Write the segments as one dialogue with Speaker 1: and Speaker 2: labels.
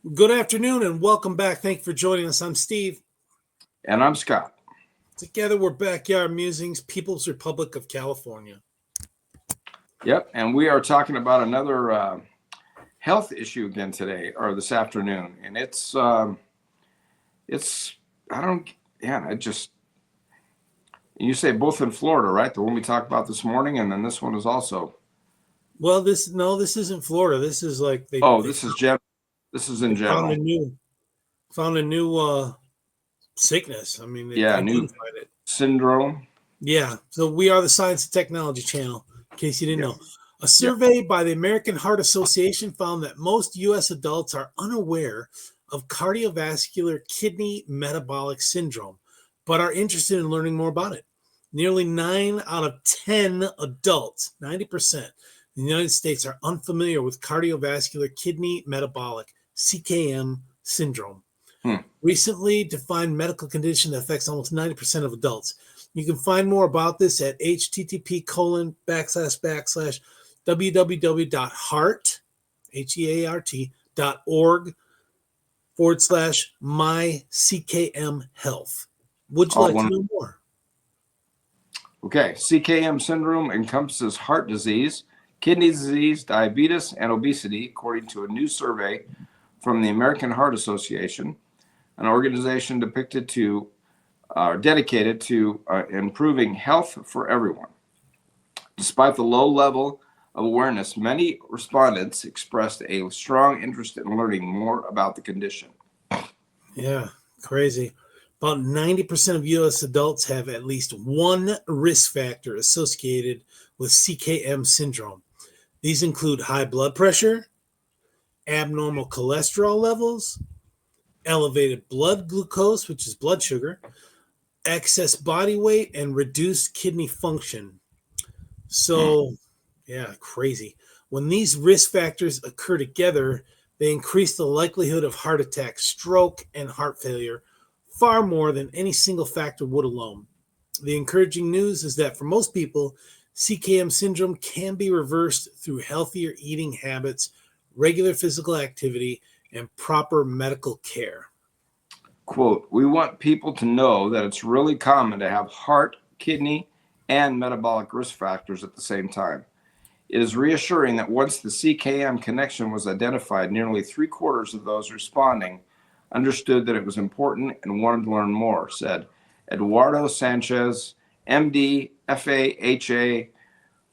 Speaker 1: Good afternoon and welcome back. Thank you for joining us. I'm Steve.
Speaker 2: And I'm Scott.
Speaker 1: Together we're Backyard Musings, People's Republic of California.
Speaker 2: Yep, and we are talking about another health issue again today or this afternoon, and it's I don't yeah I just you say both in Florida, right? The one we talked about this morning, and then this one is also.
Speaker 1: Well, this isn't Florida. This is like
Speaker 2: This is This is in
Speaker 1: they
Speaker 2: general.
Speaker 1: found a new sickness. I mean, they
Speaker 2: Yeah, new
Speaker 1: identified it.
Speaker 2: syndrome.
Speaker 1: Yeah. So we are the Science and Technology Channel. In case you didn't
Speaker 2: Yep.
Speaker 1: know, a survey by the American Heart Association found that most U.S. adults are unaware of cardiovascular kidney metabolic syndrome, but are interested in learning more about it. Nearly 9 out of 10 adults, 90%, in the United States are unfamiliar with cardiovascular kidney metabolic (CKM) syndrome. Recently defined medical condition that affects almost 90% of adults. You can find more about this at http://www.heart.org/my-CKM health. Would you
Speaker 2: All
Speaker 1: like to
Speaker 2: one.
Speaker 1: know more?
Speaker 2: Okay, CKM syndrome encompasses heart disease, kidney disease, diabetes, and obesity, according to a new survey from the American Heart Association, an organization dedicated to improving health for everyone. Despite the low level of awareness, many respondents expressed a strong interest in learning more about the condition.
Speaker 1: Yeah, crazy. About 90% of U.S. adults have at least one risk factor associated with CKM syndrome. These include high blood pressure, abnormal cholesterol levels, elevated blood glucose, which is blood sugar, excess body weight, and reduced kidney function. So, yeah, crazy. When these risk factors occur together, they increase the likelihood of heart attack, stroke, and heart failure far more than any single factor would alone. The encouraging news is that for most people, CKM syndrome can be reversed through healthier eating habits, regular physical activity, and proper medical care.
Speaker 2: Quote, we want people to know that it's really common to have heart, kidney, and metabolic risk factors at the same time. It is reassuring that once the CKM connection was identified, nearly 3/4 of those responding understood that it was important and wanted to learn more, said Eduardo Sanchez, MD, FAHA,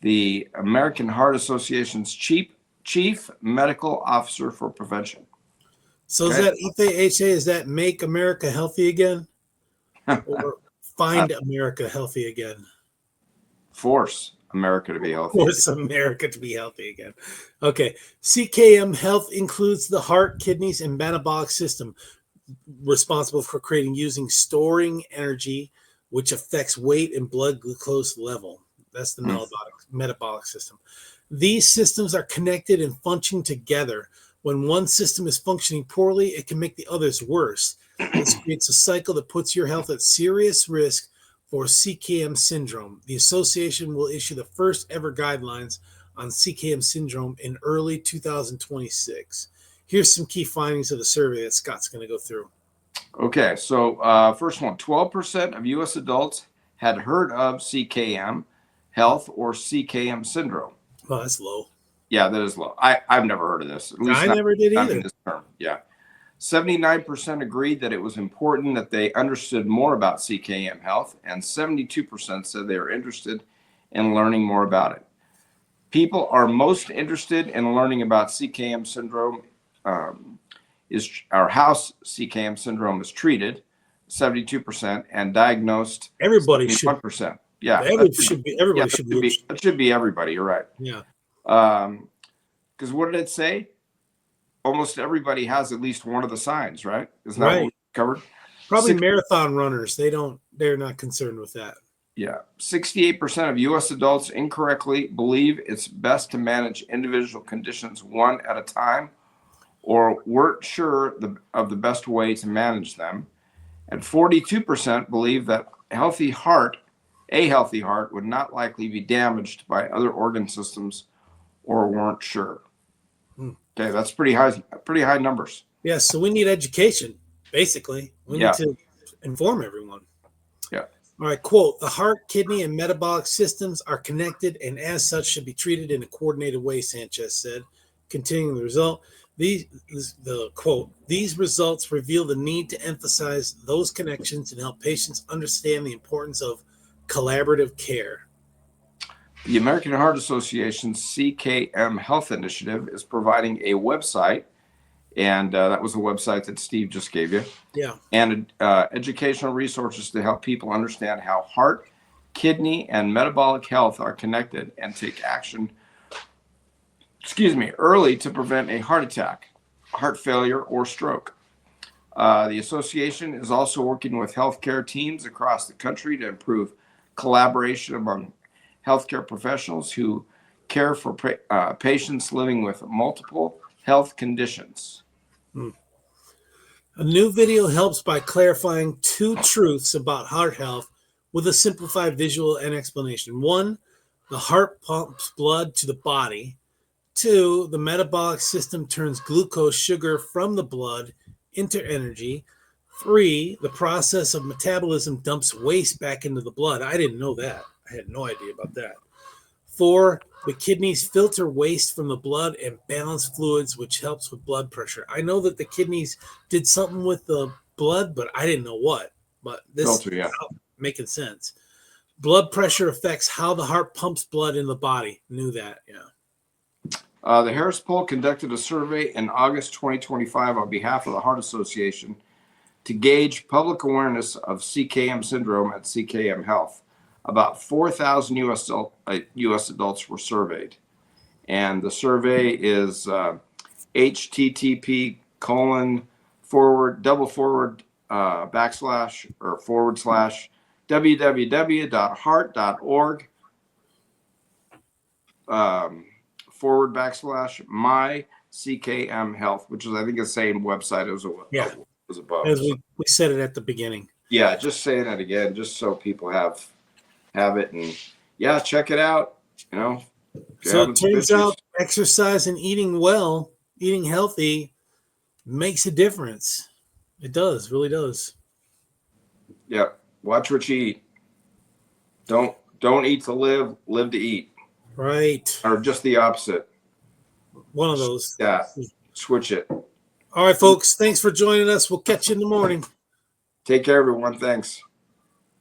Speaker 2: the American Heart Association's chief medical officer for prevention.
Speaker 1: So is that FAHA, is that Make America Healthy Again? Or Find America Healthy Again?
Speaker 2: Force America to be healthy.
Speaker 1: Force America to be healthy again. Okay. CKM health includes the heart, kidneys, and metabolic system, responsible for creating using storing energy, which affects weight and blood glucose level. That's the metabolic system. These systems are connected and functioning together. When one system is functioning poorly, it can make the others worse. This creates a cycle that puts your health at serious risk for CKM syndrome. The association will issue the first ever guidelines on CKM syndrome in early 2026. Here's some key findings of the survey that Scott's going to go through.
Speaker 2: Okay, so first one, 12% of U.S. adults had heard of CKM health or CKM syndrome.
Speaker 1: Well, that's low.
Speaker 2: Yeah, that is low. I've never heard of this.
Speaker 1: At least I never did either.
Speaker 2: This term. Yeah. 79% agreed that it was important that they understood more about CKM health, and 72% said they were interested in learning more about it. People are most interested in learning about CKM syndrome is how CKM syndrome is treated, 72%, and diagnosed.
Speaker 1: Everybody
Speaker 2: 71%.
Speaker 1: should.
Speaker 2: Yeah,
Speaker 1: everybody should be.
Speaker 2: It should be everybody. You're right.
Speaker 1: Yeah.
Speaker 2: Because what did it say? Almost everybody has at least one of the signs, right? Isn't that what we covered?
Speaker 1: Probably marathon runners. They're not concerned with that.
Speaker 2: Yeah. 68% of U.S. adults incorrectly believe it's best to manage individual conditions one at a time, or weren't sure of the best way to manage them. And 42% believe that a healthy heart would not likely be damaged by other organ systems, or weren't sure. Okay, that's pretty high numbers.
Speaker 1: Yeah, so we need education, basically. We need to inform everyone.
Speaker 2: Yeah.
Speaker 1: All right, quote, the heart, kidney, and metabolic systems are connected and as such should be treated in a coordinated way, Sanchez said. Continuing the result, the quote, these results reveal the need to emphasize those connections and help patients understand the importance of collaborative care.
Speaker 2: The American Heart Association's CKM Health Initiative is providing a website, and that was the website that Steve just gave you.
Speaker 1: Yeah.
Speaker 2: And educational resources to help people understand how heart, kidney, and metabolic health are connected and take action, early to prevent a heart attack, heart failure, or stroke. The association is also working with healthcare teams across the country to improve collaboration among healthcare professionals who care for patients living with multiple health conditions.
Speaker 1: A new video helps by clarifying two truths about heart health with a simplified visual and explanation. One, the heart pumps blood to the body. Two, the metabolic system turns glucose sugar from the blood into energy. Three, the process of metabolism dumps waste back into the blood. I didn't know that. I had no idea about that. Four, the kidneys filter waste from the blood and balance fluids, which helps with blood pressure. I know that the kidneys did something with the blood, but I didn't know what. But this is making sense. Blood pressure affects how the heart pumps blood in the body. Knew that, yeah.
Speaker 2: The Harris Poll conducted a survey in August 2025 on behalf of the Heart Association to gauge public awareness of CKM syndrome at CKM Health. About 4,000 U.S. adults were surveyed. And the survey is http://www.heart.org/my CKM Health, which is, I think, the same website as above.
Speaker 1: As we said it at the beginning.
Speaker 2: Yeah, just saying it again, just so people have it, and check it out.
Speaker 1: So it turns out exercise and eating well, eating healthy, makes a difference. It does, really does.
Speaker 2: Yeah, watch what you eat. Don't eat to live, live to eat.
Speaker 1: Right.
Speaker 2: Or just the opposite.
Speaker 1: One of those.
Speaker 2: Yeah, switch it.
Speaker 1: All right, folks. Thanks for joining us. We'll catch you in the morning.
Speaker 2: Take care, everyone. Thanks.